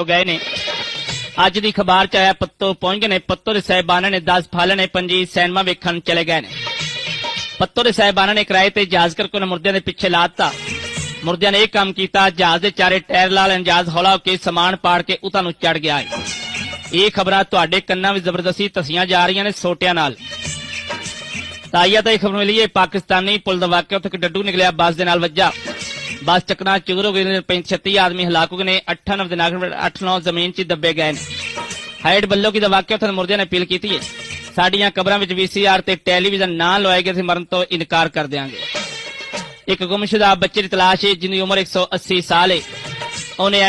गए ने। अज दी खबर च आया पत्तो पहुंच गए ने। पत्तो दे साहिबाना ने 10 फल ने पंजी सिनेमा वेखण चले गए ने। पत्तो दे साहिबाना ने किराए ते जहाज करके मुर्दियां दे पिछे लाता। मुर्दियां ने यह काम किया, जहाज के चारे टायर लाल जहाज हौला होकर समान पाड़ के उतां नूं चढ़ गया है। ये खबर तुहाडे कन्नां विच जबरदस्ती दसियां जा रही ने सोटियां नाल। ताइया तो यह खबर मिली है पाकिस्तानी पुल दा वाक़या, उत्थे डड्डू निकलिया बस दे नाल वज्जा। बस चकना चूर हो गई, 36 आदमी हलाक हो गए ने। 8-9 जमीन च दबे गए ने। हाइड बल्लो की वाक़या, उत्थे मुर्दियां ने अपील की है, साडियां कबरां विच VCR ते टैलीविजन ना लवाए गए, मरण तो इनकार कर देंगे। एक गुमशुदा बच्चे की तलाश है जिंदी उम्र 180 साल है। उन्हें